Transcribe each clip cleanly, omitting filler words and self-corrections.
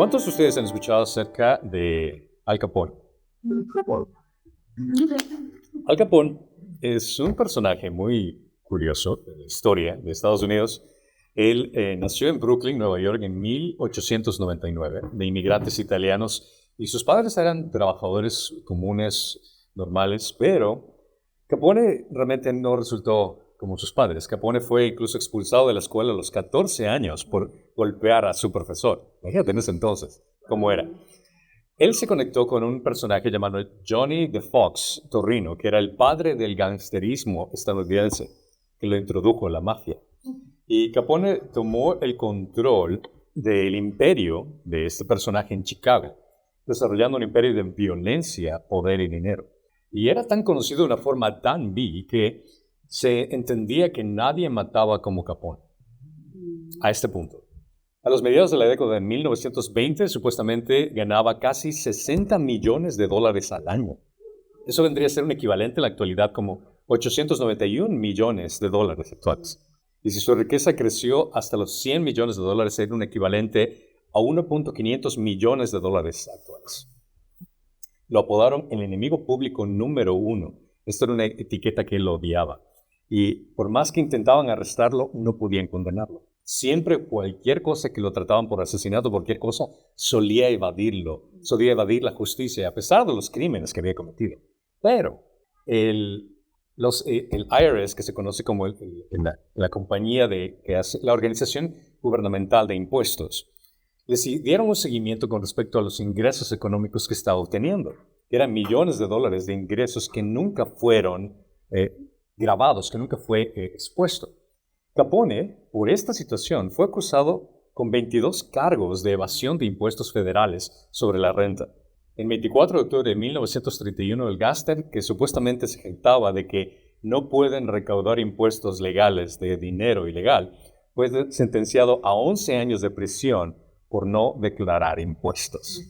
¿Cuántos de ustedes han escuchado acerca de Al Capone? Al Capone es un personaje muy curioso de la historia de Estados Unidos. Él nació en Brooklyn, Nueva York, en 1899, de inmigrantes italianos, y sus padres eran trabajadores comunes, normales, pero Capone realmente no resultó como sus padres. Capone fue incluso expulsado de la escuela a los 14 años por golpear a su profesor. Imagínate en ese entonces cómo era. Él se conectó con un personaje llamado Johnny the Fox Torrino, que era el padre del gangsterismo estadounidense, que lo introdujo a la mafia. Y Capone tomó el control del imperio de este personaje en Chicago, desarrollando un imperio de violencia, poder y dinero. Y era tan conocido de una forma tan vil que se entendía que nadie mataba como Capone. A este punto. A los mediados de la década de 1920, supuestamente ganaba casi 60 millones de dólares al año. Eso vendría a ser un equivalente en la actualidad como 891 millones de dólares actuales. Y si su riqueza creció hasta los 100 millones de dólares, era un equivalente a 1.500 millones de dólares actuales. Lo apodaron el enemigo público número uno. Esto era una etiqueta que él odiaba. Y por más que intentaban arrestarlo, no podían condenarlo. Siempre cualquier cosa que lo trataban por asesinato, cualquier cosa, solía evadir la justicia, a pesar de los crímenes que había cometido. Pero el IRS, que se conoce como la compañía que hace la organización gubernamental de impuestos, dieron un seguimiento con respecto a los ingresos económicos que estaba obteniendo. Eran millones de dólares de ingresos que nunca fueron grabados, que nunca fue expuesto. Capone, por esta situación, fue acusado con 22 cargos de evasión de impuestos federales sobre la renta. El 24 de octubre de 1931, el Gaster, que supuestamente se jactaba de que no pueden recaudar impuestos legales de dinero ilegal, fue sentenciado a 11 años de prisión por no declarar impuestos.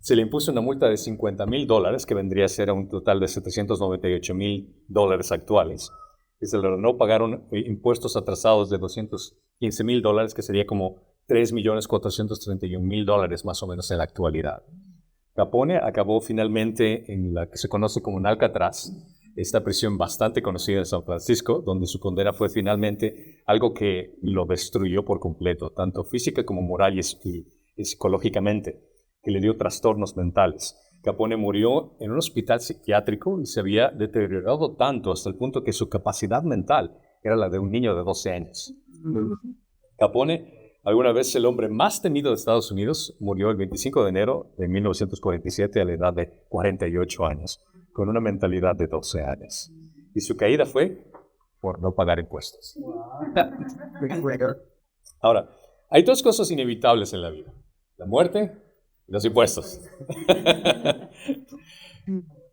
Se le impuso una multa de $50,000, que vendría a ser un total de $798,000 actuales. Y se le ordenó pagar impuestos atrasados de $215,000, que sería como $3,431,000 más o menos en la actualidad. Capone acabó finalmente en la que se conoce como en Alcatraz, esta prisión bastante conocida en San Francisco, donde su condena fue finalmente algo que lo destruyó por completo, tanto física como moral y psicológicamente, que le dio trastornos mentales. Capone murió en un hospital psiquiátrico y se había deteriorado tanto hasta el punto que su capacidad mental era la de un niño de 12 años. Capone, alguna vez el hombre más temido de Estados Unidos, murió el 25 de enero de 1947 a la edad de 48 años, con una mentalidad de 12 años. Y su caída fue por no pagar impuestos. Ahora, hay dos cosas inevitables en la vida: la muerte y los impuestos.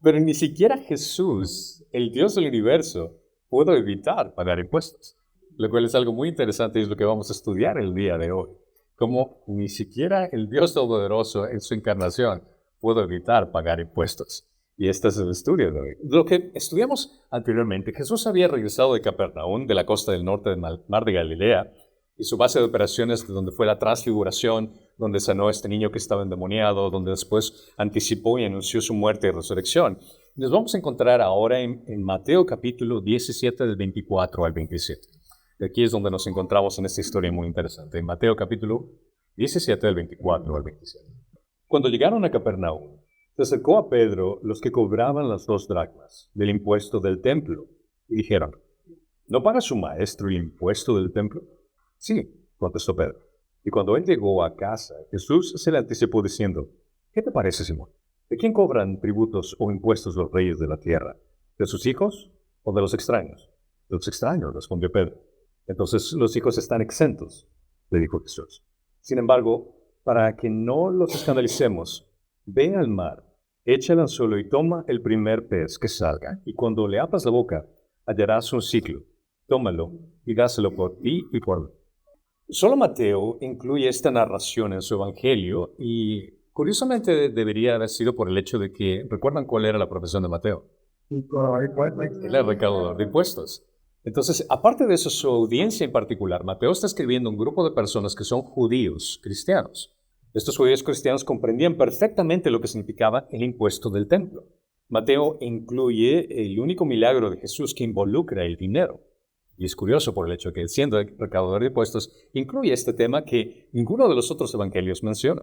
Pero ni siquiera Jesús, el Dios del universo, pudo evitar pagar impuestos, lo cual es algo muy interesante y es lo que vamos a estudiar el día de hoy. Como ni siquiera el Dios Todopoderoso en su encarnación pudo evitar pagar impuestos. Y este es el estudio de hoy. Lo que estudiamos anteriormente, Jesús había regresado de Capernaum, de la costa del norte del mar de Galilea, y su base de operaciones, donde fue la transfiguración, donde sanó a este niño que estaba endemoniado, donde después anticipó y anunció su muerte y resurrección. Nos vamos a encontrar ahora en Mateo capítulo 17 del 24 al 27. Y aquí es donde nos encontramos en esta historia muy interesante, en Mateo capítulo 17 del 24 al 27. Cuando llegaron a Capernaum, se acercó a Pedro los que cobraban las 2 dracmas del impuesto del templo y dijeron: ¿no paga su maestro el impuesto del templo? Sí, contestó Pedro. Y cuando él llegó a casa, Jesús se le anticipó diciendo: ¿qué te parece, Simón? ¿De quién cobran tributos o impuestos los reyes de la tierra? ¿De sus hijos o de los extraños? De los extraños, respondió Pedro. Entonces los hijos están exentos, le dijo Jesús. Sin embargo, para que no los escandalicemos, ve al mar, echa el anzuelo y toma el primer pez que salga, y cuando le abras la boca, hallarás un ciclo. Tómalo y dáselo por ti y por mí. Solo Mateo incluye esta narración en su evangelio y curiosamente debería haber sido por el hecho de que, ¿recuerdan cuál era la profesión de Mateo? Él era recaudador de impuestos. Entonces, aparte de eso, su audiencia en particular, Mateo está escribiendo a un grupo de personas que son judíos, cristianos. Estos judíos cristianos comprendían perfectamente lo que significaba el impuesto del templo. Mateo incluye el único milagro de Jesús que involucra el dinero. Y es curioso por el hecho de que, siendo recaudador de impuestos, incluye este tema que ninguno de los otros evangelios menciona.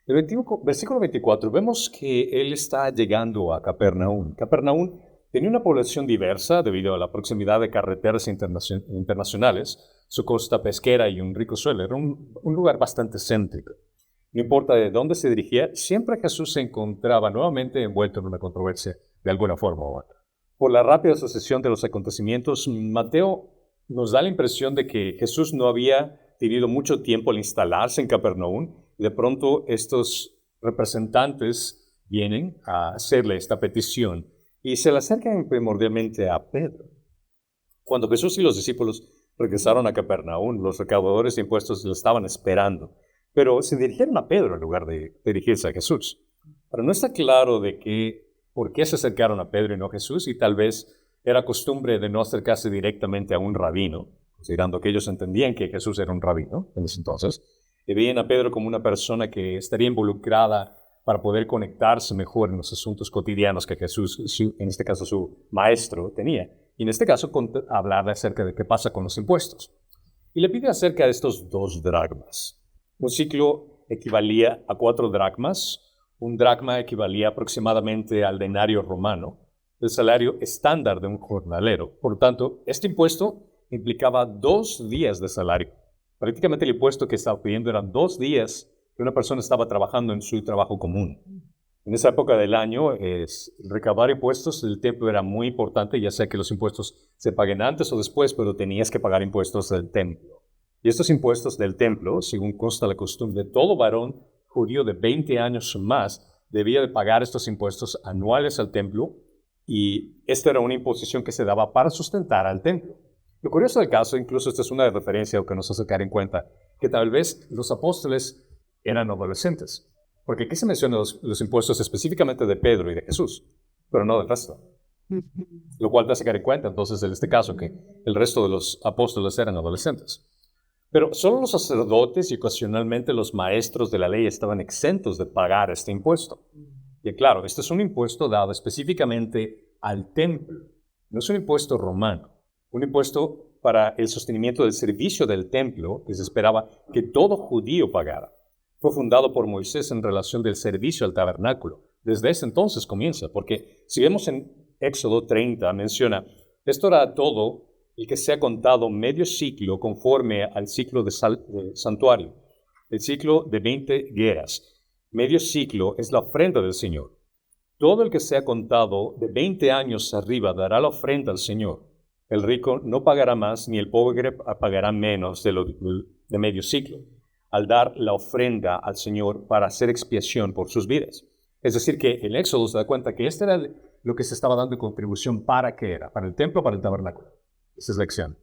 En el versículo 24 vemos que él está llegando a Capernaum. Capernaum tenía una población diversa debido a la proximidad de carreteras internacionales, su costa pesquera y un rico suelo. Era un lugar bastante céntrico. No importa de dónde se dirigía, siempre Jesús se encontraba nuevamente envuelto en una controversia de alguna forma u otra. Por la rápida sucesión de los acontecimientos, Mateo nos da la impresión de que Jesús no había tenido mucho tiempo al instalarse en Capernaum, y de pronto estos representantes vienen a hacerle esta petición y se le acercan primordialmente a Pedro. Cuando Jesús y los discípulos regresaron a Capernaum, los recaudadores de impuestos lo estaban esperando, pero se dirigieron a Pedro en lugar de dirigirse a Jesús. Pero no está claro por qué se acercaron a Pedro y no a Jesús, y tal vez era costumbre de no acercarse directamente a un rabino, considerando que ellos entendían que Jesús era un rabino en ese entonces, y veían a Pedro como una persona que estaría involucrada para poder conectarse mejor en los asuntos cotidianos que Jesús, en este caso su maestro, tenía. Y en este caso hablar acerca de qué pasa con los impuestos. Y le pide acerca de estos 2 dracmas. Un ciclo equivalía a 4 dracmas. Un dracma equivalía aproximadamente al denario romano, el salario estándar de un jornalero. Por lo tanto, este impuesto implicaba 2 días de salario. Prácticamente el impuesto que estaba pidiendo eran 2 días que una persona estaba trabajando en su trabajo común. En esa época del año, recaudar impuestos del templo era muy importante, ya sea que los impuestos se paguen antes o después, pero tenías que pagar impuestos del templo. Y estos impuestos del templo, según consta la costumbre, todo varón judío de 20 años o más debía de pagar estos impuestos anuales al templo, y esta era una imposición que se daba para sustentar al templo. Lo curioso del caso, incluso esta es una referencia que nos hace caer en cuenta, que tal vez los apóstoles eran adolescentes. Porque aquí se mencionan los impuestos específicamente de Pedro y de Jesús, pero no del resto. Lo cual te hace caer en cuenta, entonces, en este caso, que el resto de los apóstoles eran adolescentes. Pero solo los sacerdotes y ocasionalmente los maestros de la ley estaban exentos de pagar este impuesto. Y claro, este es un impuesto dado específicamente al templo. No es un impuesto romano. Un impuesto para el sostenimiento del servicio del templo que se esperaba que todo judío pagara. Fue fundado por Moisés en relación del servicio al tabernáculo. Desde ese entonces comienza, porque si vemos en Éxodo 30, menciona, esto era todo el que sea contado medio ciclo conforme al ciclo de santuario, el ciclo de 20 gueras. Medio ciclo es la ofrenda del Señor. Todo el que sea contado de 20 años arriba dará la ofrenda al Señor. El rico no pagará más, ni el pobre pagará menos de medio ciclo, al dar la ofrenda al Señor para hacer expiación por sus vidas. Es decir, que el Éxodo se da cuenta que este era lo que se estaba dando en contribución. ¿Para qué era? ¿Para el templo o para el tabernáculo? Esa es la lección.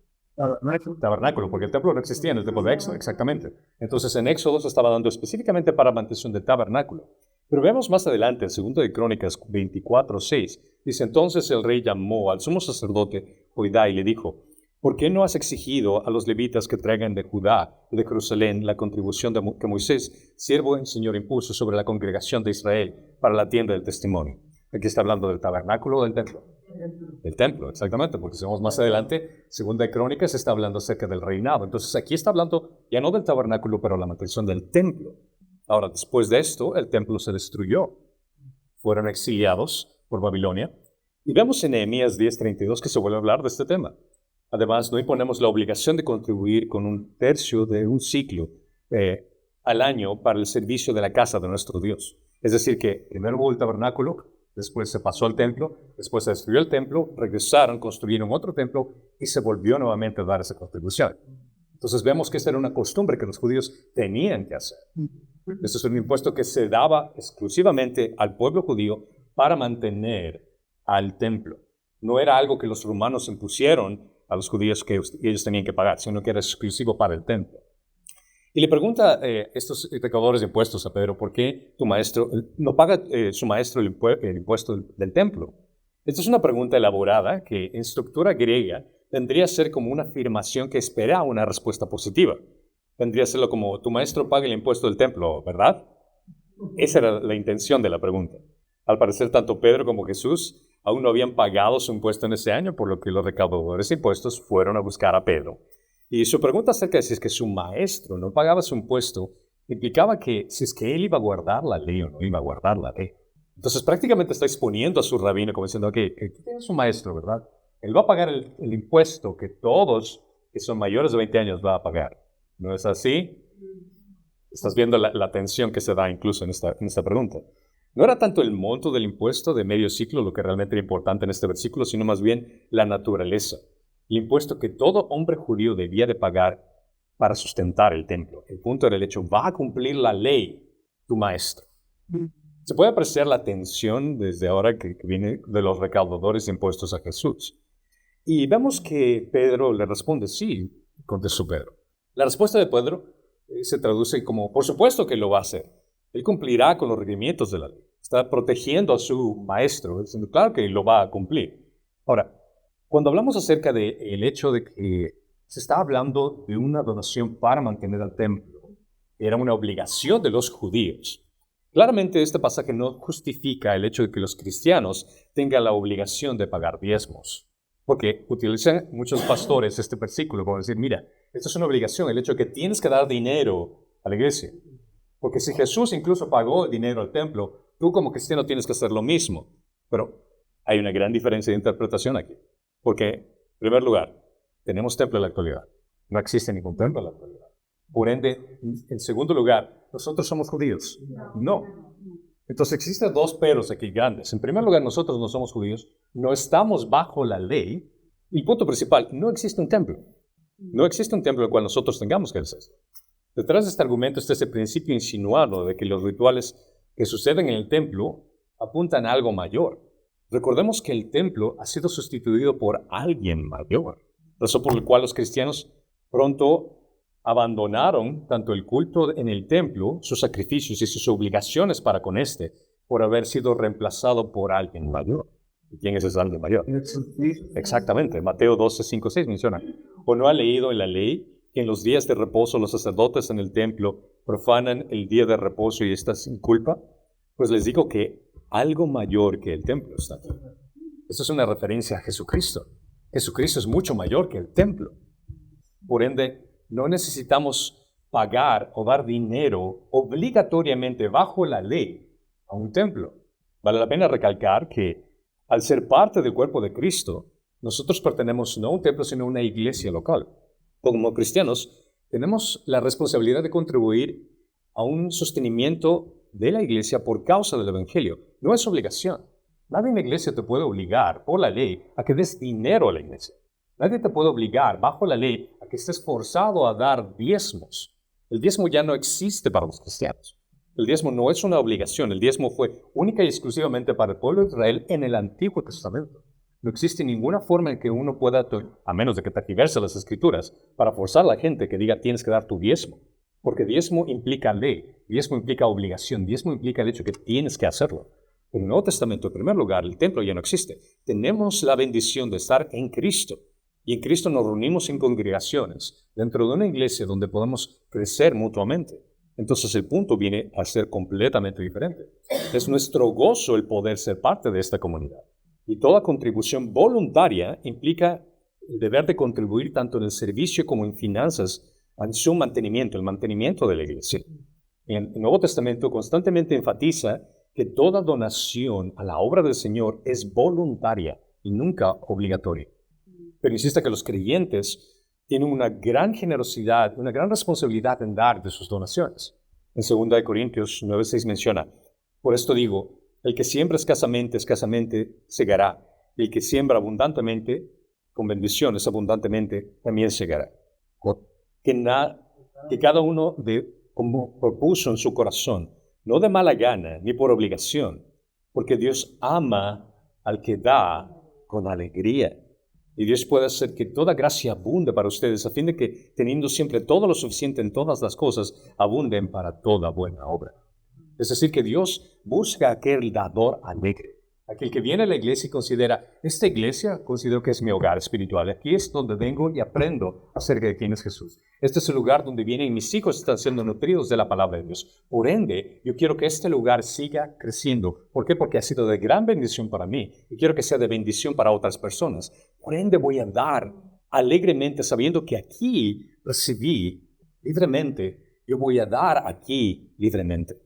Tabernáculo, porque el templo no existía en el tiempo de Éxodo, exactamente. Entonces en Éxodo se estaba dando específicamente para mantención del tabernáculo. Pero vemos más adelante, en 2 de Crónicas 24:6, dice, entonces el rey llamó al sumo sacerdote Joiada y le dijo, ¿por qué no has exigido a los levitas que traigan de Judá y de Jerusalén la contribución que Moisés, siervo del Señor, impuso sobre la congregación de Israel para la tienda del testimonio? Aquí está hablando del tabernáculo o del templo. Del templo, exactamente, porque si vemos más adelante, 2 de Crónicas está hablando acerca del reinado. Entonces aquí está hablando ya no del tabernáculo, pero la mantención del templo. Ahora, después de esto, el templo se destruyó. Fueron exiliados por Babilonia. Y vemos en Nehemías 10:32 que se vuelve a hablar de este tema. Además, no imponemos la obligación de contribuir con 1/3 de un ciclo al año para el servicio de la casa de nuestro Dios. Es decir, que primero hubo el tabernáculo, después se pasó al templo, después se destruyó el templo, regresaron, construyeron otro templo y se volvió nuevamente a dar esa contribución. Entonces vemos que esta era una costumbre que los judíos tenían que hacer. Este es un impuesto que se daba exclusivamente al pueblo judío para mantener al templo. No era algo que los romanos impusieron a los judíos que ellos tenían que pagar, sino que era exclusivo para el templo. Y le pregunta estos recaudadores de impuestos a Pedro, ¿por qué tu maestro no paga su maestro el impuesto del templo? Esta es una pregunta elaborada que en estructura griega tendría que ser como una afirmación que espera una respuesta positiva. vendría a serlo como, tu maestro paga el impuesto del templo, ¿verdad? Esa era la intención de la pregunta. Al parecer, tanto Pedro como Jesús aún no habían pagado su impuesto en ese año, por lo que los recaudadores de impuestos fueron a buscar a Pedro. Y su pregunta acerca de si es que su maestro no pagaba su impuesto implicaba que si es que él iba a guardar la ley o no iba a guardar la ley. Entonces prácticamente está exponiendo a su rabino como diciendo, ok, aquí tiene su maestro, ¿verdad? Él va a pagar el impuesto que todos que son mayores de 20 años va a pagar. ¿No es así? Estás viendo la tensión que se da incluso en esta pregunta. No era tanto el monto del impuesto de medio ciclo lo que realmente era importante en este versículo, sino más bien la naturaleza. El impuesto que todo hombre judío debía de pagar para sustentar el templo. El punto era el hecho, va a cumplir la ley tu maestro. Se puede apreciar la tensión desde ahora que viene de los recaudadores de impuestos a Jesús. Y vemos que Pedro le responde, sí, contestó Pedro. La respuesta de Pedro se traduce como, por supuesto que lo va a hacer. Él cumplirá con los requerimientos de la ley. Está protegiendo a su maestro, diciendo, claro que lo va a cumplir. Ahora, cuando hablamos acerca del hecho de que se está hablando de una donación para mantener al templo, era una obligación de los judíos. Claramente este pasaje no justifica el hecho de que los cristianos tengan la obligación de pagar diezmos. Porque utilizan muchos pastores este versículo para decir, mira, esto es una obligación, el hecho de que tienes que dar dinero a la iglesia. Porque si Jesús incluso pagó el dinero al templo, tú como cristiano tienes que hacer lo mismo. Pero hay una gran diferencia de interpretación aquí. Porque, en primer lugar, tenemos templo en la actualidad. No existe ningún templo en la actualidad. Por ende, en segundo lugar, ¿nosotros somos judíos? No. Entonces existen dos peros aquí grandes. En primer lugar, nosotros no somos judíos, no estamos bajo la ley. Y punto principal, no existe un templo. No existe un templo al cual nosotros tengamos que hacer. Detrás de este argumento está ese principio insinuado de que los rituales que suceden en el templo apuntan a algo mayor. Recordemos que el templo ha sido sustituido por alguien mayor, razón por la cual los cristianos pronto abandonaron tanto el culto en el templo, sus sacrificios y sus obligaciones para con este, por haber sido reemplazado por alguien mayor. ¿Y quién es ese alguien mayor? Exactamente, Mateo 12, 5, 6 menciona. ¿O no ha leído en la ley que en los días de reposo los sacerdotes en el templo profanan el día de reposo y está sin culpa? Pues les digo que algo mayor que el templo está aquí. Eso es una referencia a Jesucristo. Jesucristo es mucho mayor que el templo. Por ende, no necesitamos pagar o dar dinero obligatoriamente bajo la ley a un templo. Vale la pena recalcar que al ser parte del cuerpo de Cristo, nosotros pertenecemos no a un templo, sino a una iglesia local. Como cristianos, tenemos la responsabilidad de contribuir a un sostenimiento de la iglesia por causa del evangelio. No es obligación. Nadie en la iglesia te puede obligar por la ley a que des dinero a la iglesia. Nadie te puede obligar bajo la ley a que estés forzado a dar diezmos. El diezmo ya no existe para los cristianos. El diezmo no es una obligación. El diezmo fue única y exclusivamente para el pueblo de Israel en el Antiguo Testamento. No existe ninguna forma en que uno pueda, a menos de que tergiverse las Escrituras, para forzar a la gente que diga tienes que dar tu diezmo. Porque diezmo implica ley, diezmo implica obligación, diezmo implica el hecho que tienes que hacerlo. En el Nuevo Testamento, en primer lugar, el templo ya no existe. Tenemos la bendición de estar en Cristo. Y en Cristo nos reunimos en congregaciones, dentro de una iglesia donde podemos crecer mutuamente. Entonces el punto viene a ser completamente diferente. Es nuestro gozo el poder ser parte de esta comunidad. Y toda contribución voluntaria implica el deber de contribuir tanto en el servicio como en finanzas en su mantenimiento, el mantenimiento de la iglesia. En el Nuevo Testamento constantemente enfatiza que toda donación a la obra del Señor es voluntaria y nunca obligatoria. Pero insiste que los creyentes tienen una gran generosidad, una gran responsabilidad en dar de sus donaciones. En 2 Corintios 9:6 menciona, por esto digo, el que siembra escasamente, escasamente segará, y el que siembra abundantemente, con bendiciones abundantemente, también segará. Que cada uno como propuso en su corazón, no de mala gana ni por obligación, porque Dios ama al que da con alegría. Y Dios puede hacer que toda gracia abunde para ustedes, a fin de que, teniendo siempre todo lo suficiente en todas las cosas, abunden para toda buena obra. Es decir, que Dios busca a aquel dador alegre. Aquel que viene a la iglesia y considera, esta iglesia considero que es mi hogar espiritual. Aquí es donde vengo y aprendo acerca de quién es Jesús. Este es el lugar donde vienen mis hijos, están siendo nutridos de la palabra de Dios. Por ende, yo quiero que este lugar siga creciendo. ¿Por qué? Porque ha sido de gran bendición para mí y quiero que sea de bendición para otras personas. Por ende, voy a dar alegremente, sabiendo que aquí recibí libremente. Yo voy a dar aquí libremente.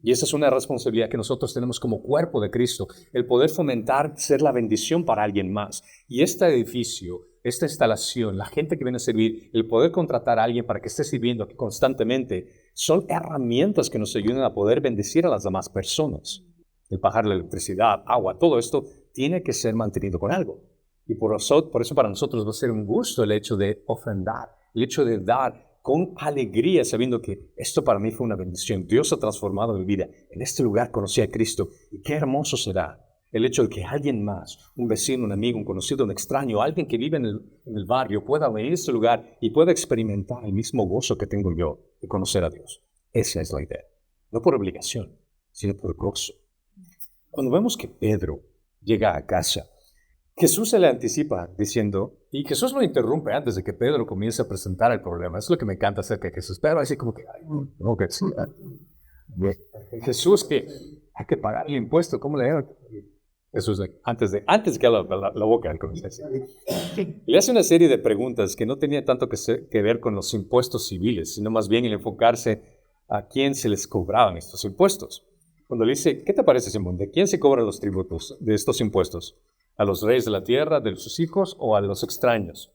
Y esa es una responsabilidad que nosotros tenemos como cuerpo de Cristo, el poder fomentar ser la bendición para alguien más. Y este edificio, esta instalación, la gente que viene a servir, el poder contratar a alguien para que esté sirviendo aquí constantemente, son herramientas que nos ayudan a poder bendecir a las demás personas. El pagar la electricidad, agua, todo esto tiene que ser mantenido con algo. Y por eso para nosotros va a ser un gusto el hecho de ofrendar, el hecho de dar con alegría, sabiendo que esto para mí fue una bendición. Dios ha transformado mi vida. En este lugar conocí a Cristo. Y qué hermoso será el hecho de que alguien más, un vecino, un amigo, un conocido, un extraño, alguien que vive en el barrio, pueda venir a este lugar y pueda experimentar el mismo gozo que tengo yo de conocer a Dios. Esa es la idea. No por obligación, sino por gozo. Cuando vemos que Pedro llega a casa, Jesús se le anticipa diciendo, y Jesús lo interrumpe antes de que Pedro comience a presentar el problema. Es lo que me encanta acerca de Jesús. Pedro así como que, ay, no, que sí. Jesús que hay que pagar el impuesto, ¿cómo le digo? Jesús, antes que la boca, le hace una serie de preguntas que no tenía tanto que ver con los impuestos civiles, sino más bien el enfocarse a quién se les cobraban estos impuestos. Cuando le dice, ¿qué te parece, Simón? ¿De quién se cobran los tributos de estos impuestos? ¿A los reyes de la tierra, de sus hijos o a los extraños?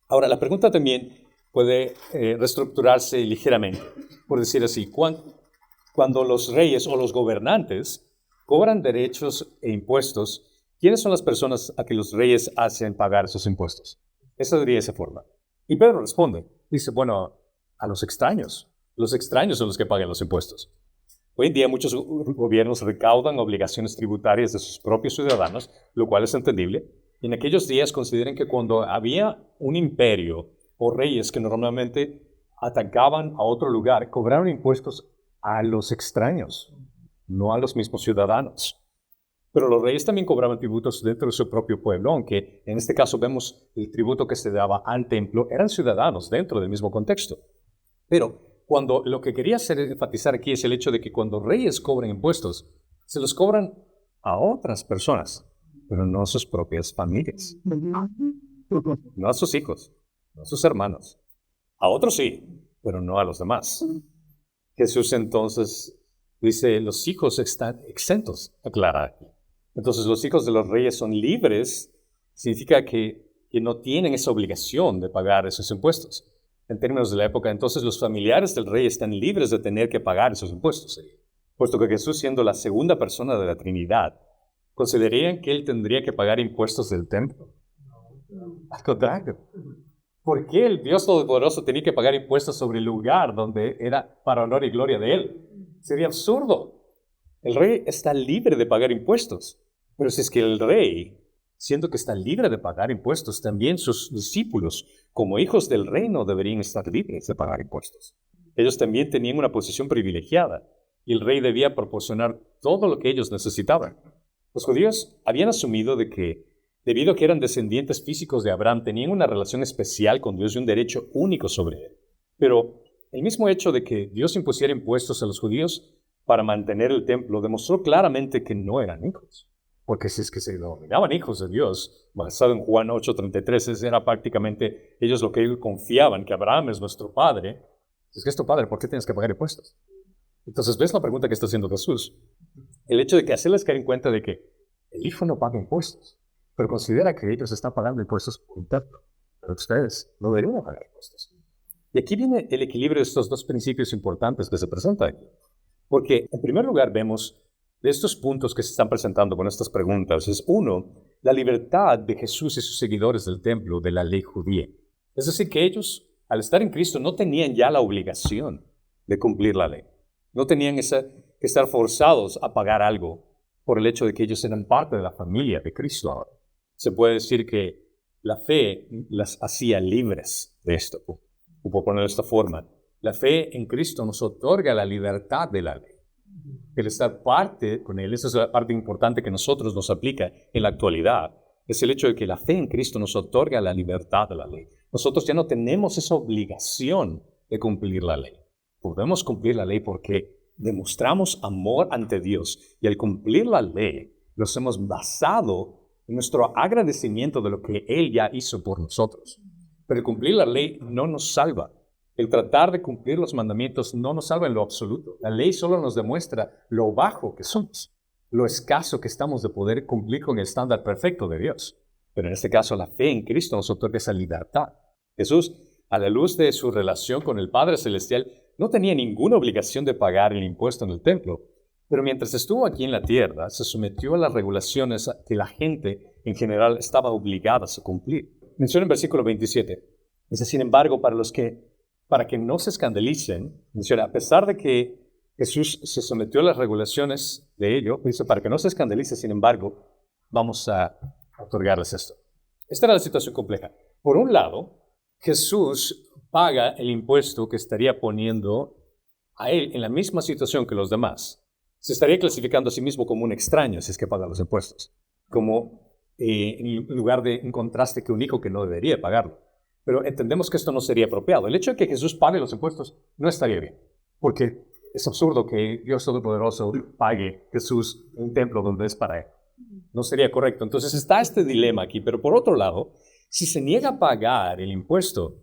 Ahora, la pregunta también puede reestructurarse ligeramente, por decir así, cuando los reyes o los gobernantes cobran derechos e impuestos, ¿quiénes son las personas a que los reyes hacen pagar esos impuestos? Esa sería esa forma. Y Pedro responde, dice, bueno, a los extraños. Los extraños son los que pagan los impuestos. Hoy en día muchos gobiernos recaudan obligaciones tributarias de sus propios ciudadanos, lo cual es entendible. En aquellos días consideren que cuando había un imperio o reyes que normalmente atacaban a otro lugar, cobraron impuestos a los extraños, no a los mismos ciudadanos. Pero los reyes también cobraban tributos dentro de su propio pueblo, aunque en este caso vemos el tributo que se daba al templo, eran ciudadanos dentro del mismo contexto. Pero cuando lo que quería enfatizar aquí es el hecho de que cuando reyes cobran impuestos, se los cobran a otras personas, pero no a sus propias familias, no a sus hijos, no a sus hermanos. A otros sí, pero no a los demás. Jesús entonces dice, los hijos están exentos, aclara aquí. Entonces los hijos de los reyes son libres, significa que no tienen esa obligación de pagar esos impuestos. En términos de la época, entonces los familiares del rey están libres de tener que pagar esos impuestos, puesto que Jesús, siendo la segunda persona de la Trinidad, ¿considerarían que él tendría que pagar impuestos del templo? Al contrario. ¿Por qué el Dios Todopoderoso tenía que pagar impuestos sobre el lugar donde era para honor y gloria de él? Sería absurdo. El rey está libre de pagar impuestos, pero si es que el rey, siendo que está libre de pagar impuestos, también sus discípulos, como hijos del reino, deberían estar libres de pagar impuestos. Ellos también tenían una posición privilegiada y el rey debía proporcionar todo lo que ellos necesitaban. Los judíos habían asumido de que, debido a que eran descendientes físicos de Abraham, tenían una relación especial con Dios y un derecho único sobre él. Pero el mismo hecho de que Dios impusiera impuestos a los judíos para mantener el templo demostró claramente que no eran hijos. Porque si es que se denominaban hijos de Dios, basado en Juan 8:33, era prácticamente ellos lo que ellos confiaban, que Abraham es nuestro padre. Si es que es tu padre, ¿por qué tienes que pagar impuestos? Entonces, ¿ves la pregunta que está haciendo Jesús? El hecho de que hacerles caer en cuenta de que el hijo no paga impuestos, pero considera que ellos están pagando impuestos por un templo. Pero ustedes no deberían pagar impuestos. Y aquí viene el equilibrio de estos dos principios importantes que se presentan aquí. Porque, en primer lugar, vemos de estos puntos que se están presentando con estas preguntas, es uno, la libertad de Jesús y sus seguidores del templo de la ley judía. Es decir, que ellos, al estar en Cristo, no tenían ya la obligación de cumplir la ley. No tenían que estar forzados a pagar algo por el hecho de que ellos eran parte de la familia de Cristo ahora. Se puede decir que la fe las hacía libres de esto, o por ponerlo de esta forma. La fe en Cristo nos otorga la libertad de la ley. el estar parte con Él, esa es la parte importante que nosotros nos aplica en la actualidad, es el hecho de que la fe en Cristo nos otorga la libertad de la ley. Nosotros ya no tenemos esa obligación de cumplir la ley. Podemos cumplir la ley porque demostramos amor ante Dios y al cumplir la ley los hemos basado en nuestro agradecimiento de lo que Él ya hizo por nosotros. Pero el cumplir la ley no nos salva. El tratar de cumplir los mandamientos no nos salva en lo absoluto. La ley solo nos demuestra lo bajo que somos, lo escaso que estamos de poder cumplir con el estándar perfecto de Dios. Pero en este caso, la fe en Cristo nos otorga esa libertad. Jesús, a la luz de su relación con el Padre Celestial, no tenía ninguna obligación de pagar el impuesto en el templo, pero mientras estuvo aquí en la tierra, se sometió a las regulaciones que la gente en general estaba obligada a cumplir. Menciona en versículo 27, dice, sin embargo, para que no se escandalicen, menciona, a pesar de que Jesús se sometió a las regulaciones de ello, dice, para que no se escandalice, sin embargo, vamos a otorgarles esto. Esta era la situación compleja. Por un lado, Jesús paga el impuesto que estaría poniendo a él en la misma situación que los demás. Se estaría clasificando a sí mismo como un extraño si es que paga los impuestos, como en lugar de un contraste que un hijo que no debería pagarlo. Pero entendemos que esto no sería apropiado. El hecho de que Jesús pague los impuestos no estaría bien, porque es absurdo que Dios Todopoderoso pague Jesús un templo donde es para él. No sería correcto. Entonces está este dilema aquí, pero por otro lado, si se niega a pagar el impuesto,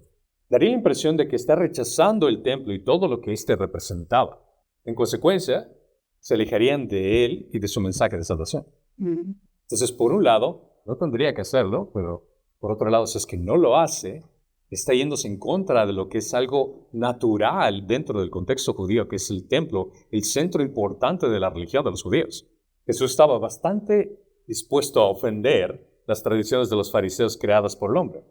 daría la impresión de que está rechazando el templo y todo lo que éste representaba. En consecuencia, se alejarían de él y de su mensaje de salvación. Entonces, por un lado, no tendría que hacerlo, pero por otro lado, si es que no lo hace, está yéndose en contra de lo que es algo natural dentro del contexto judío, que es el templo, el centro importante de la religión de los judíos. Jesús estaba bastante dispuesto a ofender las tradiciones de los fariseos creadas por el hombre.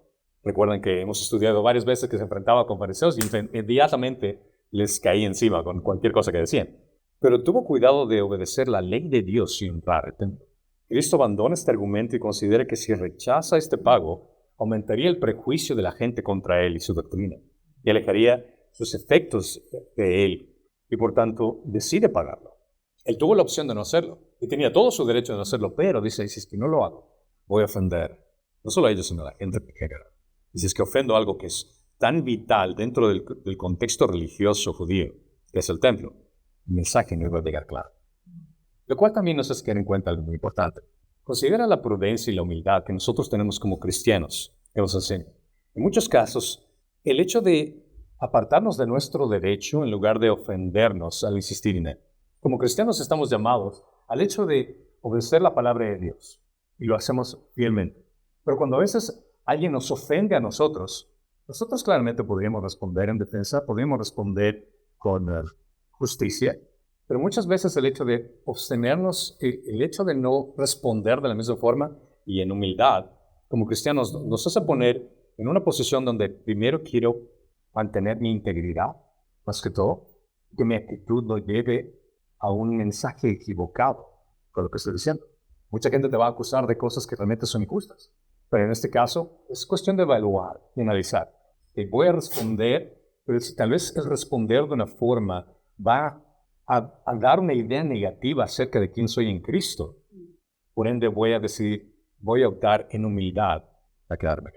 Recuerden que hemos estudiado varias veces que se enfrentaba con fariseos y inmediatamente les caía encima con cualquier cosa que decían. Pero tuvo cuidado de obedecer la ley de Dios y honrar el templo. Cristo abandona este argumento y considera que si rechaza este pago, aumentaría el prejuicio de la gente contra él y su doctrina, y alejaría sus efectos de él, y por tanto decide pagarlo. Él tuvo la opción de no hacerlo, y tenía todo su derecho de no hacerlo, pero dice, si es que no lo hago, voy a ofender no solo a ellos, sino a la gente en general. Y si es que ofendo algo que es tan vital dentro del contexto religioso judío, que es el templo, el mensaje no iba a llegar claro. Lo cual también nos hace tener en cuenta algo muy importante. Considera la prudencia y la humildad que nosotros tenemos como cristianos que nos enseñan. En muchos casos, el hecho de apartarnos de nuestro derecho en lugar de ofendernos al insistir en él. Como cristianos estamos llamados al hecho de obedecer la palabra de Dios y lo hacemos fielmente. Pero cuando a veces alguien nos ofende a nosotros claramente podríamos responder en defensa, podríamos responder con justicia. Pero muchas veces el hecho de abstenernos, el hecho de no responder de la misma forma y en humildad, como cristianos, nos hace poner en una posición donde primero quiero mantener mi integridad, más que todo, que mi actitud no lleve a un mensaje equivocado con lo que estoy diciendo. Mucha gente te va a acusar de cosas que realmente son injustas, pero en este caso es cuestión de evaluar y analizar. Voy a responder, pero tal vez el responder de una forma va a dar una idea negativa acerca de quién soy en Cristo. Por ende, voy a optar en humildad a quedarme,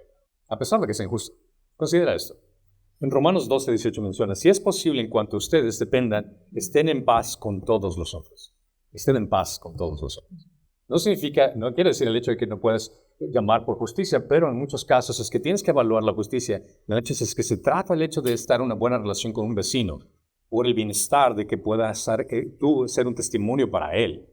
a pesar de que sea injusto. Considera esto. En Romanos 12:18 menciona, si es posible en cuanto ustedes dependan, estén en paz con todos los hombres. Estén en paz con todos los hombres. No quiere decir el hecho de que no puedas llamar por justicia, pero en muchos casos es que tienes que evaluar la justicia. El hecho es que se trata del hecho de estar en una buena relación con un vecino, por el bienestar de que pueda tú ser un testimonio para él.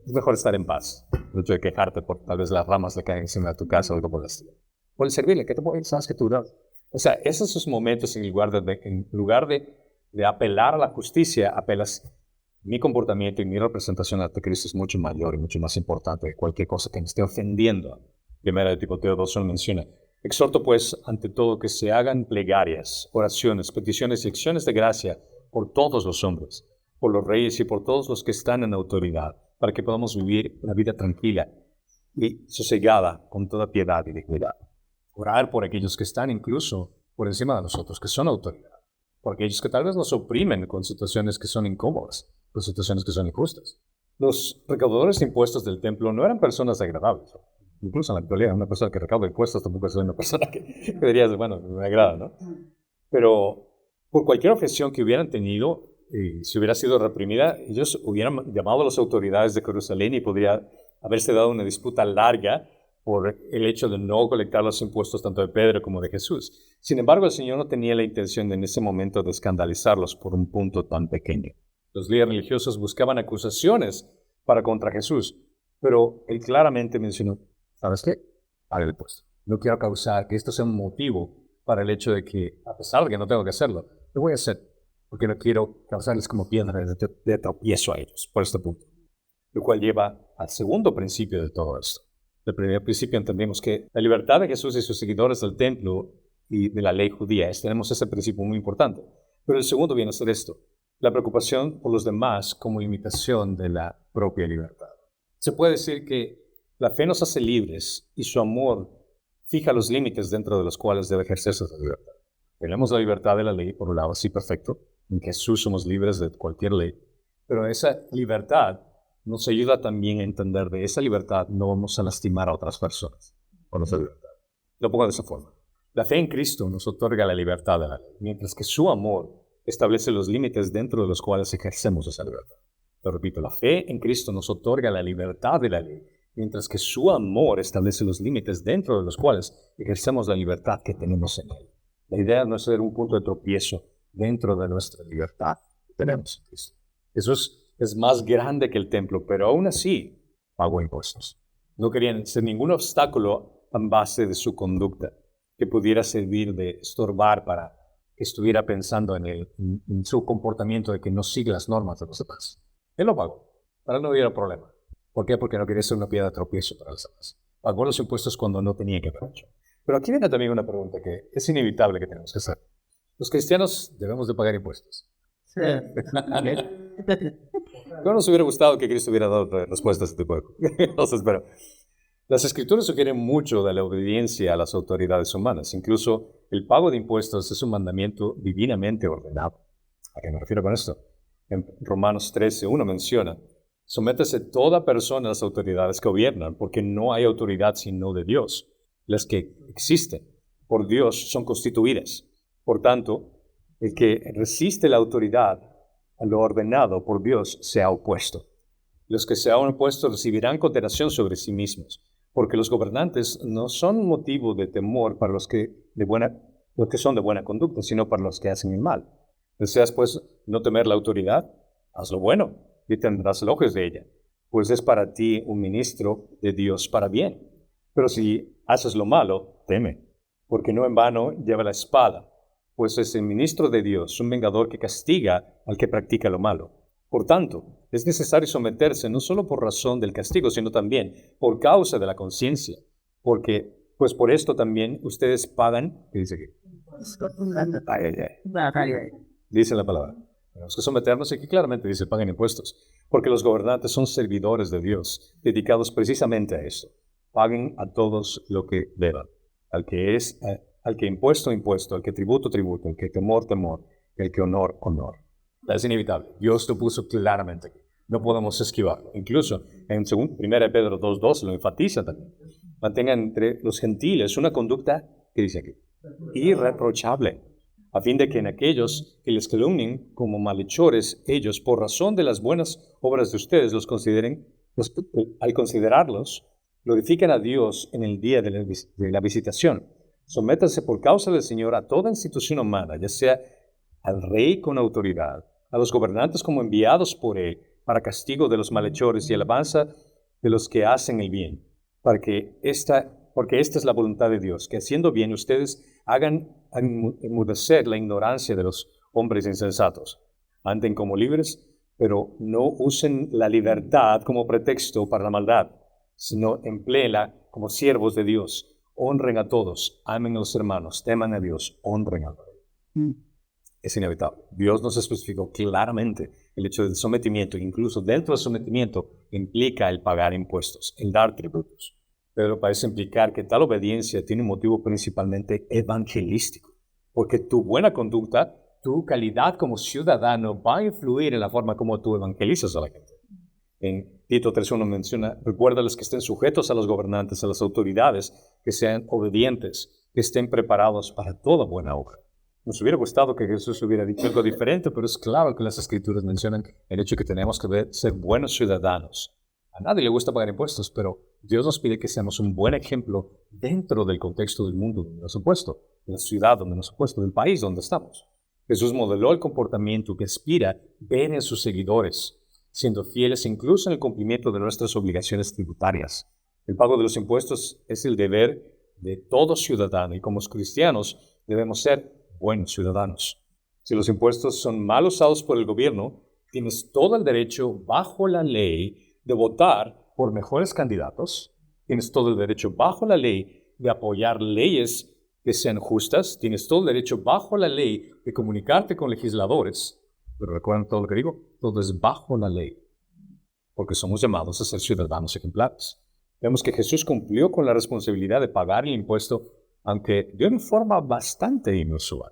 Es mejor estar en paz. El hecho de quejarte por tal vez las ramas le caen encima de tu casa o algo por el estilo. Por el servirle, que te sabes que tú das. O sea, esos momentos en lugar de apelar a la justicia, apelas mi comportamiento y mi representación ante Cristo es mucho mayor y mucho más importante que cualquier cosa que me esté ofendiendo. Primera de Timoteo 2 menciona, exhorto pues ante todo que se hagan plegarias, oraciones, peticiones y acciones de gracia por todos los hombres, por los reyes y por todos los que están en autoridad, para que podamos vivir una vida tranquila y sosegada con toda piedad y dignidad. Orar por aquellos que están incluso por encima de nosotros, que son autoridad, por aquellos que tal vez nos oprimen con situaciones que son incómodas. por situaciones que son injustas. Los recaudadores de impuestos del templo no eran personas agradables. Incluso en la actualidad, una persona que recauda impuestos tampoco es una persona que dirías, bueno, me agrada, ¿no? Pero por cualquier objeción que hubieran tenido, si hubiera sido reprimida, ellos hubieran llamado a las autoridades de Jerusalén y podría haberse dado una disputa larga por el hecho de no colectar los impuestos tanto de Pedro como de Jesús. Sin embargo, el Señor no tenía la intención de, en ese momento de escandalizarlos por un punto tan pequeño. Los líderes religiosos buscaban acusaciones para contra Jesús, pero Él claramente mencionó, ¿sabes qué? Paga el impuesto. No quiero causar que esto sea un motivo para el hecho de que, a pesar de que no tengo que hacerlo, lo voy a hacer, porque no quiero causarles como piedra de tropiezo a ellos, por este punto. Lo cual lleva al segundo principio de todo esto. El primer principio entendemos que la libertad de Jesús y sus seguidores del templo y de la ley judía, tenemos ese principio muy importante. Pero el segundo viene a ser esto, la preocupación por los demás como limitación de la propia libertad. Se puede decir que la fe nos hace libres y su amor fija los límites dentro de los cuales debe ejercerse esa libertad. Tenemos la libertad de la ley, por un lado, sí, perfecto. En Jesús somos libres de cualquier ley. Pero esa libertad nos ayuda también a entender de esa libertad no vamos a lastimar a otras personas con esa libertad. Lo pongo de esa forma. La fe en Cristo nos otorga la libertad de la ley, mientras que su amor establece los límites dentro de los cuales ejercemos esa libertad. Lo repito, la fe en Cristo nos otorga la libertad de la ley, mientras que su amor establece los límites dentro de los cuales ejercemos la libertad que tenemos en Él. La idea no es ser un punto de tropiezo dentro de nuestra libertad que tenemos en Cristo. Jesús es más grande que el templo, pero aún así pagó impuestos. No querían ser ningún obstáculo en base de su conducta que pudiera servir de estorbar para que estuviera pensando en su comportamiento de que no sigue las normas de los demás. Él lo pagó, para que no hubiera problema. ¿Por qué? Porque no quería ser una piedra de tropiezo para los demás. Pagó los impuestos cuando no tenía que haber hecho. Pero aquí viene también una pregunta que es inevitable que tenemos que hacer. ¿Los cristianos debemos de pagar impuestos? Sí. No nos hubiera gustado que Cristo hubiera dado respuestas a este tipo de cosas. Entonces, pero las Escrituras sugieren mucho de la obediencia a las autoridades humanas. Incluso el pago de impuestos es un mandamiento divinamente ordenado. ¿A qué me refiero con esto? En Romanos 13:1 menciona: sométase toda persona a las autoridades que gobiernan, porque no hay autoridad sino de Dios. Las que existen por Dios son constituidas. Por tanto, el que resiste la autoridad a lo ordenado por Dios se ha opuesto. Los que se han opuesto recibirán condenación sobre sí mismos, porque los gobernantes no son motivo de temor para los que son de buena conducta, sino para los que hacen el mal. ¿Deseas, pues, no temer la autoridad? Haz lo bueno y tendrás elogios de ella, pues es para ti un ministro de Dios para bien. Pero si haces lo malo, teme, porque no en vano lleva la espada, pues es el ministro de Dios, un vengador que castiga al que practica lo malo. Por tanto, es necesario someterse no solo por razón del castigo, sino también por causa de la conciencia, porque, pues por esto también ustedes pagan, ¿qué dice aquí? Dice la palabra. Tenemos que someternos, aquí claramente dice, pagan impuestos, porque los gobernantes son servidores de Dios, dedicados precisamente a eso. Paguen a todos lo que deban. Al que impuesto, impuesto, al que tributo, tributo, al que temor, temor, y al que honor, honor. Es inevitable. Dios lo puso claramente aquí. No podemos esquivarlo. Incluso en 1 Pedro 2:2 lo enfatiza también. Mantengan entre los gentiles una conducta, ¿qué dice aquí? Irreprochable, a fin de que en aquellos que les calumnien como malhechores, ellos, por razón de las buenas obras de ustedes, al considerarlos, glorifican a Dios en el día de la visitación. Sométanse por causa del Señor a toda institución humana, ya sea al rey con autoridad, a los gobernantes como enviados por él, para castigo de los malhechores y alabanza de los que hacen el bien, porque esta es la voluntad de Dios, que haciendo bien ustedes hagan enmudecer la ignorancia de los hombres insensatos. Anden como libres, pero no usen la libertad como pretexto para la maldad, sino empléenla como siervos de Dios. Honren a todos, amen a los hermanos, teman a Dios, honren al rey. Es inevitable. Dios nos especificó claramente el hecho del sometimiento, incluso dentro del sometimiento implica el pagar impuestos, el dar tributos. Pero parece implicar que tal obediencia tiene un motivo principalmente evangelístico, porque tu buena conducta tu calidad como ciudadano va a influir en la forma como tú evangelizas a la gente. En Tito 3:1 menciona, recuérdales que estén sujetos a los gobernantes, a las autoridades, que sean obedientes, que estén preparados para toda buena obra. Nos hubiera gustado que Jesús hubiera dicho algo diferente, pero es claro que las Escrituras mencionan el hecho de que tenemos que ser buenos ciudadanos. A nadie le gusta pagar impuestos, pero Dios nos pide que seamos un buen ejemplo dentro del contexto del mundo donde nos ha puesto, de la ciudad donde nos ha puesto, del país donde estamos. Jesús modeló el comportamiento que aspira ver en sus seguidores, siendo fieles incluso en el cumplimiento de nuestras obligaciones tributarias. El pago de los impuestos es el deber de todo ciudadano y como cristianos debemos ser buenos ciudadanos. Si los impuestos son mal usados por el gobierno, tienes todo el derecho bajo la ley de votar por mejores candidatos, tienes todo el derecho bajo la ley de apoyar leyes que sean justas, tienes todo el derecho bajo la ley de comunicarte con legisladores. Pero recuerden todo lo que digo, todo es bajo la ley, porque somos llamados a ser ciudadanos ejemplares. Vemos que Jesús cumplió con la responsabilidad de pagar el impuesto, aunque de una forma bastante inusual.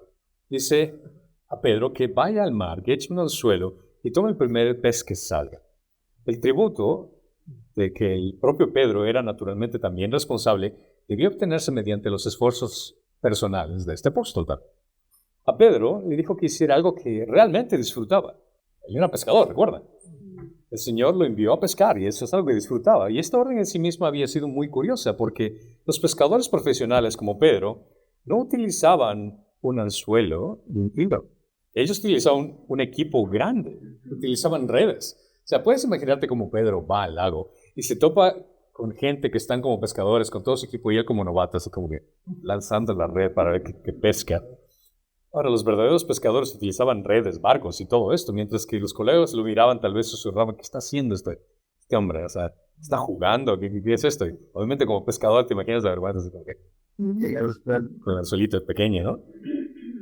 Dice a Pedro que vaya al mar, que eche uno al suelo y tome el primer pez que salga. El tributo de que el propio Pedro era naturalmente también responsable debió obtenerse mediante los esfuerzos personales de este apóstol. A Pedro le dijo que hiciera algo que realmente disfrutaba. Él era pescador, recuerda. El Señor lo envió a pescar y eso es algo que disfrutaba. Y esta orden en sí misma había sido muy curiosa porque los pescadores profesionales como Pedro no utilizaban un anzuelo y un hilo. Ellos utilizaban un equipo grande, utilizaban redes. O sea, puedes imaginarte como Pedro va al lago y se topa con gente que están como pescadores, con todo su equipo y él como novato, así como que lanzando la red para ver qué pesca. Ahora, los verdaderos pescadores utilizaban redes, barcos y todo esto, mientras que los colegas lo miraban, tal vez susurraban, ¿qué está haciendo este hombre? O sea, ¿está jugando? ¿Qué es esto? Y obviamente como pescador te imaginas la vergüenza, así como que con el anzuelito pequeño, ¿no?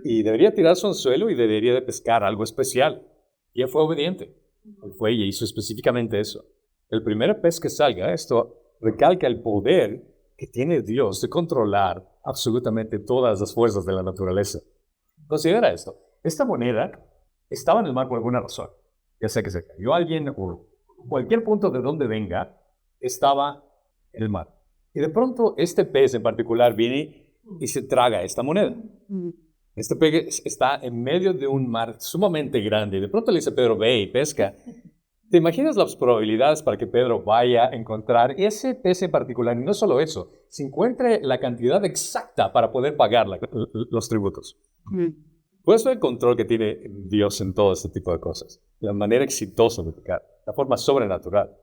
Y debería tirar su anzuelo y debería de pescar algo especial. Y él fue obediente. Él fue y hizo específicamente eso. El primer pez que salga, esto recalca el poder que tiene Dios de controlar absolutamente todas las fuerzas de la naturaleza. Considera esto. Esta moneda estaba en el mar por alguna razón. Ya sea que se cayó alguien o cualquier punto de donde venga, estaba en el mar. Y de pronto este pez en particular viene y se traga esta moneda. Este pez está en medio de un mar sumamente grande. Y de pronto le dice a Pedro, ve y pesca. ¿Te imaginas las probabilidades para que Pedro vaya a encontrar ese pez en particular? Y no solo eso, se encuentre la cantidad exacta para poder pagar los tributos. Puedes ver el control que tiene Dios en todo este tipo de cosas. La manera exitosa de pecar, la forma sobrenatural.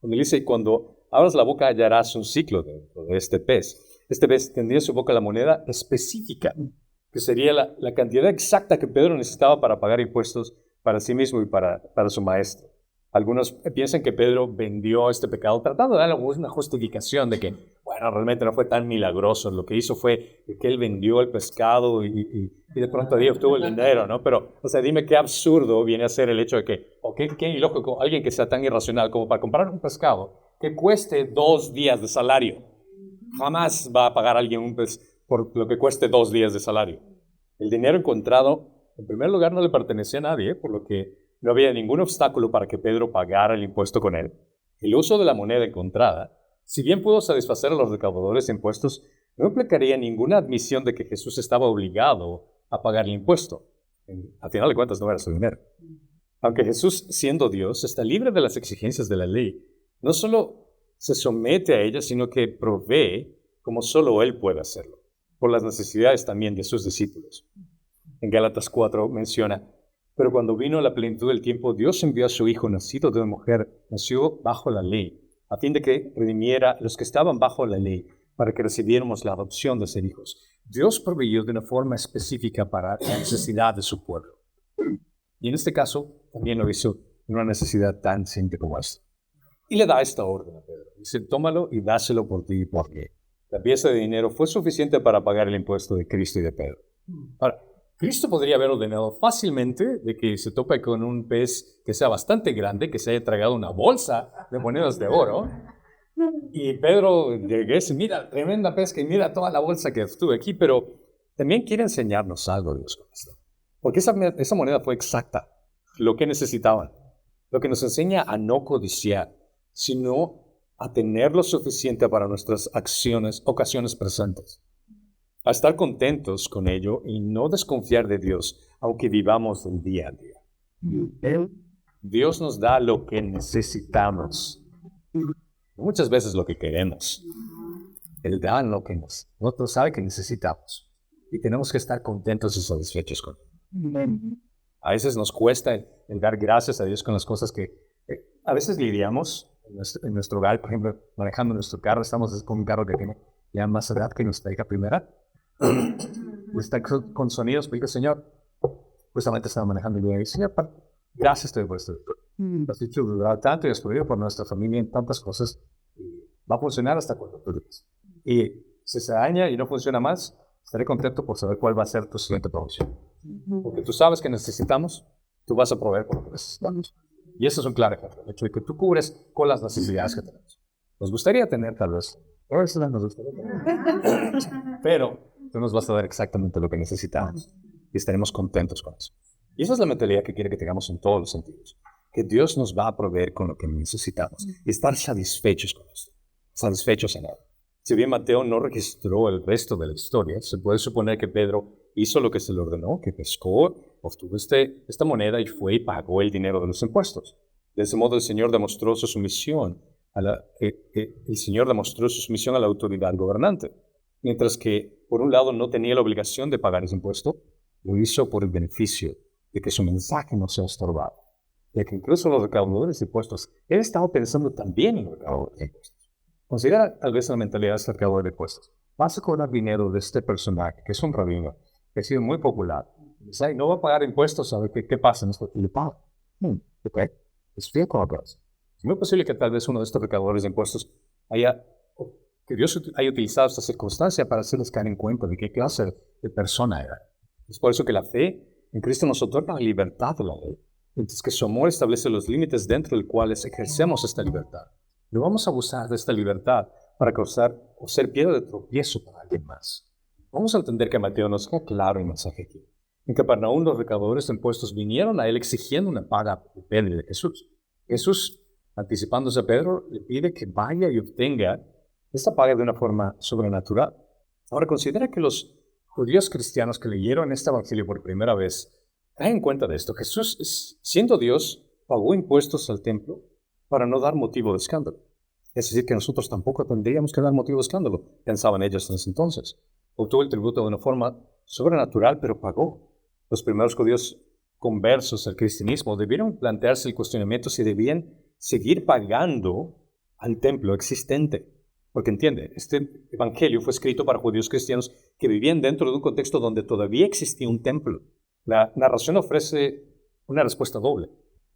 Cuando dice, cuando abras la boca hallarás un ciclo dentro de este pez. Este pez tendría en su boca la moneda específica, que sería la cantidad exacta que Pedro necesitaba para pagar impuestos para sí mismo y para su maestro. Algunos piensan que Pedro vendió este pecado tratando de darle una justificación de que, bueno, realmente no fue tan milagroso. Lo que hizo fue que él vendió el pescado y de pronto ahí obtuvo el dinero, ¿no? Pero, o sea, dime qué absurdo viene a ser el hecho de que, o qué ilógico, alguien que sea tan irracional como para comprar un pescado que cueste 2 días de salario. Jamás va a pagar a alguien un pez por lo que cueste 2 días de salario. El dinero encontrado, en primer lugar, no le pertenecía a nadie, por lo que no había ningún obstáculo para que Pedro pagara el impuesto con él. El uso de la moneda encontrada, si bien pudo satisfacer a los recaudadores de impuestos, no implicaría ninguna admisión de que Jesús estaba obligado a pagar el impuesto. Al final de cuentas no era su dinero. Aunque Jesús, siendo Dios, está libre de las exigencias de la ley, no solo se somete a ellas, sino que provee como solo Él puede hacerlo, por las necesidades también de sus discípulos. En Gálatas 4 menciona, pero cuando vino la plenitud del tiempo, Dios envió a su Hijo, nacido de una mujer, nació bajo la ley, a fin de que redimiera a los que estaban bajo la ley, para que recibiéramos la adopción de ser hijos. Dios proveyó de una forma específica para la necesidad de su pueblo. Y en este caso, también lo hizo en una necesidad tan simple como esta. Y le da esta orden a Pedro. Dice, tómalo y dáselo por ti y por mí. La pieza de dinero fue suficiente para pagar el impuesto de Cristo y de Pedro. Ahora, Cristo podría haber ordenado fácilmente de que se tope con un pez que sea bastante grande, que se haya tragado una bolsa de monedas de oro. Y Pedro llegue, mira, tremenda pesca y mira toda la bolsa que estuve aquí, pero también quiere enseñarnos algo, Dios, con esto. Porque esa moneda fue exacta, lo que necesitaban. Lo que nos enseña a no codiciar, sino a tener lo suficiente para nuestras ocasiones presentes. A estar contentos con ello y no desconfiar de Dios, aunque vivamos del día a día. Dios nos da lo que necesitamos. Muchas veces lo que queremos. Él da lo que nosotros sabe que necesitamos. Y tenemos que estar contentos y satisfechos con él. A veces nos cuesta el dar gracias a Dios con las cosas que a veces lidiamos en nuestro hogar. Por ejemplo, manejando nuestro carro, estamos con un carro que tiene ya más edad que nuestra hija primera. Está con sonidos, pero digo, Señor, justamente estaba manejando y le digo, Señor, gracias te doy por esto. Has dicho tanto y has podido por nuestra familia en tantas cosas. Va a funcionar hasta cuando tú digas. Y si se daña y no funciona más, estaré contento por saber cuál va a ser tu siguiente provisión. Porque tú sabes que necesitamos, tú vas a proveer por lo que necesitamos. Y eso es un claro ejemplo, el hecho de que tú cubres con las necesidades que tenemos. Nos gustaría tener, tal vez, pero tú nos vas a dar exactamente lo que necesitamos y estaremos contentos con eso. Y esa es la mentalidad que quiere que tengamos en todos los sentidos. Que Dios nos va a proveer con lo que necesitamos y estar satisfechos con esto. Satisfechos en él. Si bien Mateo no registró el resto de la historia, se puede suponer que Pedro hizo lo que se le ordenó, que pescó, obtuvo esta moneda y fue y pagó el dinero de los impuestos. De ese modo el Señor demostró su sumisión a la autoridad gobernante. Mientras que, por un lado, no tenía la obligación de pagar ese impuesto, lo hizo por el beneficio de que su mensaje no sea estorbado. De que incluso los recaudadores de impuestos, él estaba pensando también en los recaudadores de impuestos. Considera tal vez la mentalidad de este recaudador de impuestos. Vas a cobrar dinero de este personaje, que es un rabino, que ha sido muy popular. Dice, no va a pagar impuestos, ¿sabe qué pasa? Y le paga. Ok, es fiel con la cosa. Es muy posible que tal vez uno de estos recaudadores de impuestos que Dios haya utilizado esta circunstancia para hacerles caer en cuenta de qué clase de persona era. Es por eso que la fe en Cristo nos otorga la libertad de la ley. Entonces que su amor establece los límites dentro del cuales ejercemos esta libertad. No vamos a abusar de esta libertad para causar o ser piedra de tropiezo para alguien más. Vamos a entender que Mateo nos queda claro el mensaje aquí. En Capernaum los recaudadores de impuestos vinieron a él exigiendo una paga de Pedro y de Jesús. Jesús, anticipándose a Pedro, le pide que vaya y obtenga esta paga de una forma sobrenatural. Ahora considera que los judíos cristianos que leyeron este evangelio por primera vez caen en cuenta de esto. Jesús, siendo Dios, pagó impuestos al templo para no dar motivo de escándalo. Es decir, que nosotros tampoco tendríamos que dar motivo de escándalo, pensaban ellos en ese entonces. Obtuvo el tributo de una forma sobrenatural, pero pagó. Los primeros judíos conversos al cristianismo debieron plantearse el cuestionamiento si debían seguir pagando al templo existente. Porque entiende, este evangelio fue escrito para judíos cristianos que vivían dentro de un contexto donde todavía existía un templo. La narración ofrece una respuesta doble.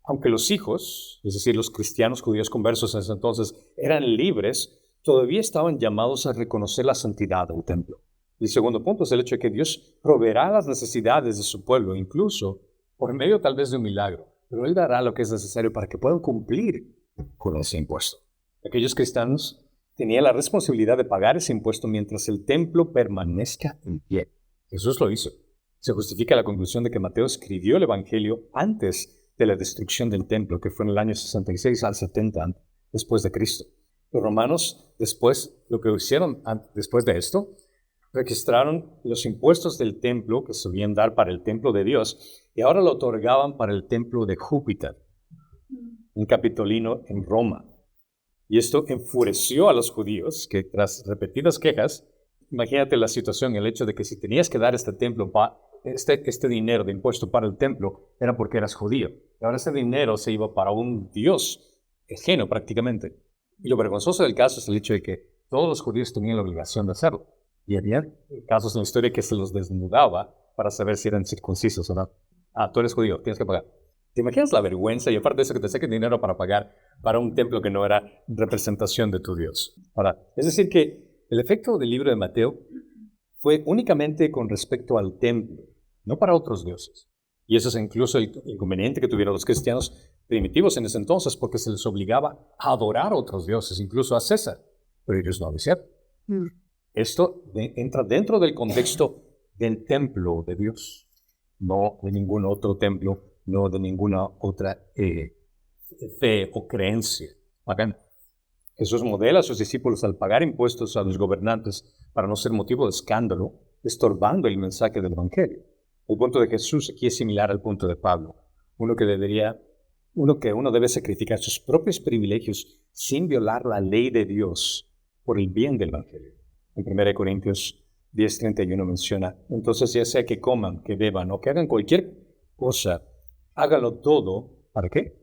Aunque los hijos, es decir, los cristianos judíos conversos en ese entonces, eran libres, todavía estaban llamados a reconocer la santidad del templo. Y el segundo punto es el hecho de que Dios proveerá las necesidades de su pueblo, incluso por medio tal vez de un milagro, pero Él dará lo que es necesario para que puedan cumplir con ese impuesto. Aquellos cristianos tenían la responsabilidad de pagar ese impuesto mientras el templo permanezca en pie. Jesús lo hizo. Se justifica la conclusión de que Mateo escribió el Evangelio antes de la destrucción del templo, que fue en el año 66 al 70 después de Cristo. Los romanos, lo que hicieron después de esto, registraron los impuestos del templo que solían dar para el templo de Dios y ahora lo otorgaban para el templo de Júpiter, un capitolino en Roma. Y esto enfureció a los judíos que tras repetidas quejas, imagínate la situación, el hecho de que si tenías que dar este dinero de impuesto para el templo era porque eras judío. Y ahora ese dinero se iba para un dios ajeno prácticamente. Y lo vergonzoso del caso es el hecho de que todos los judíos tenían la obligación de hacerlo. Y había casos en la historia que se los desnudaba para saber si eran circuncisos o no. Tú eres judío, tienes que pagar. ¿Te imaginas la vergüenza? Y aparte de eso, que te saquen dinero para pagar para un templo que no era representación de tu Dios. Ahora, es decir que el efecto del libro de Mateo fue únicamente con respecto al templo, no para otros dioses. Y eso es incluso el inconveniente que tuvieron los cristianos primitivos en ese entonces, porque se les obligaba a adorar a otros dioses, incluso a César. Pero ellos no lo hicieron. Esto entra dentro del contexto del templo de Dios. no de ningún otro templo, no de ninguna otra fe o creencia pagana. Jesús modela a sus discípulos al pagar impuestos a los gobernantes para no ser motivo de escándalo, estorbando el mensaje del Evangelio. El punto de Jesús aquí es similar al punto de Pablo, uno que uno debe sacrificar sus propios privilegios sin violar la ley de Dios por el bien del Evangelio. En 1 Corintios 10:31 menciona, entonces ya sea que coman, que beban o que hagan cualquier cosa, háganlo todo, ¿para qué?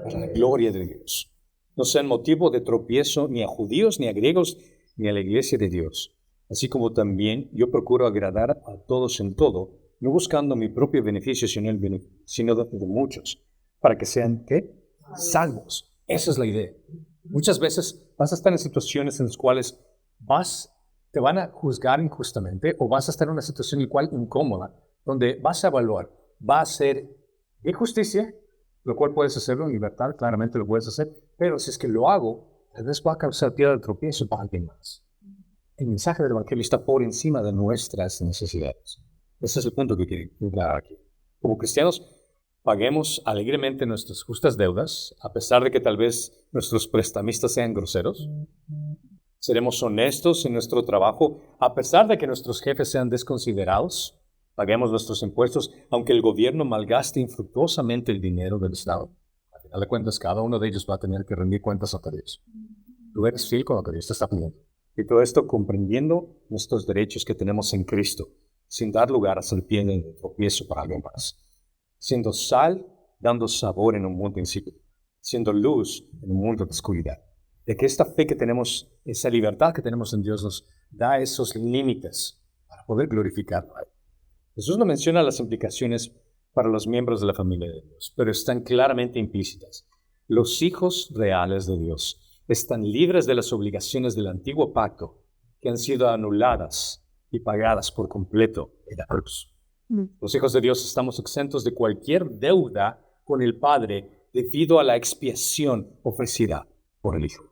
Para la gloria de Dios. No sean motivo de tropiezo ni a judíos, ni a griegos, ni a la iglesia de Dios. Así como también yo procuro agradar a todos en todo, no buscando mi propio beneficio, sino de muchos, para que sean, ¿qué? Salvos. Esa es la idea. Muchas veces vas a estar en situaciones en las cuales te van a juzgar injustamente, o vas a estar en una situación en la cual incómoda, donde vas a evaluar, va a ser injusticia, lo cual puedes hacerlo en libertad, claramente lo puedes hacer, pero si es que lo hago, tal vez va a causar piedra de tropiezo para alguien más. El mensaje del Evangelio está por encima de nuestras necesidades. Ese es el punto que quiero aclarar aquí. Como cristianos, paguemos alegremente nuestras justas deudas, a pesar de que tal vez nuestros prestamistas sean groseros. Seremos honestos en nuestro trabajo, a pesar de que nuestros jefes sean desconsiderados. Paguemos nuestros impuestos, aunque el gobierno malgaste infructuosamente el dinero del Estado. Al final de cuentas, cada uno de ellos va a tener que rendir cuentas a Dios. Tú eres fiel con lo que Dios te está pidiendo. Y todo esto comprendiendo nuestros derechos que tenemos en Cristo, sin dar lugar a ser piedra de tropiezo para alguien más. Siendo sal, dando sabor en un mundo insípido. Siendo luz en un mundo de oscuridad. De que esta fe que tenemos, esa libertad que tenemos en Dios nos da esos límites para poder glorificarlo a Él. Jesús no menciona las implicaciones para los miembros de la familia de Dios, pero están claramente implícitas. Los hijos reales de Dios están libres de las obligaciones del antiguo pacto que han sido anuladas y pagadas por completo en la cruz. Los hijos de Dios estamos exentos de cualquier deuda con el Padre debido a la expiación ofrecida por el Hijo.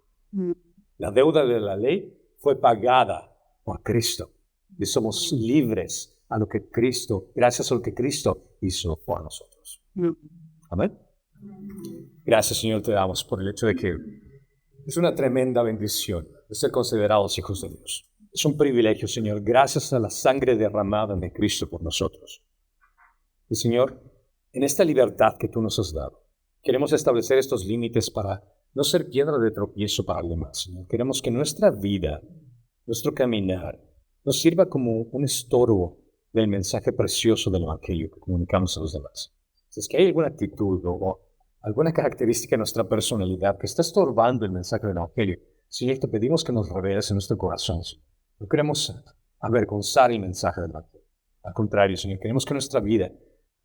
La deuda de la ley fue pagada por Cristo y somos libres a lo que Cristo, gracias a lo que Cristo hizo por nosotros. Amén. Gracias, Señor, te damos por el hecho de que es una tremenda bendición de ser considerados hijos de Dios. Es un privilegio, Señor, gracias a la sangre derramada de Cristo por nosotros. Y, Señor, en esta libertad que tú nos has dado, queremos establecer estos límites para no ser piedra de tropiezo para alguien más, Señor. Queremos que nuestra vida, nuestro caminar, nos sirva como un estorbo del mensaje precioso del Evangelio que comunicamos a los demás. Si es que hay alguna actitud o alguna característica de nuestra personalidad que está estorbando el mensaje del Evangelio, Señor, te pedimos que nos reveles en nuestro corazón. No queremos avergonzar el mensaje del Evangelio. Al contrario, Señor, queremos que nuestra vida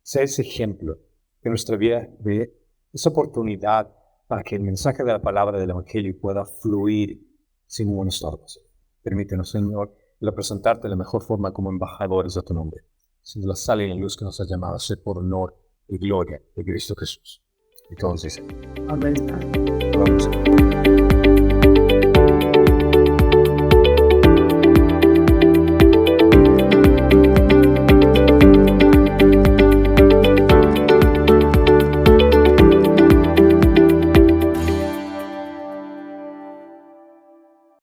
sea ese ejemplo, que nuestra vida dé esa oportunidad para que el mensaje de la palabra del Evangelio pueda fluir sin ningún estorbo. Permítenos, Señor, representarte de la mejor forma como embajadores de tu nombre, siendo la sal y la luz que nos has llamado a ser por honor y gloria de Cristo Jesús. Y todos dicen, amén. Vamos.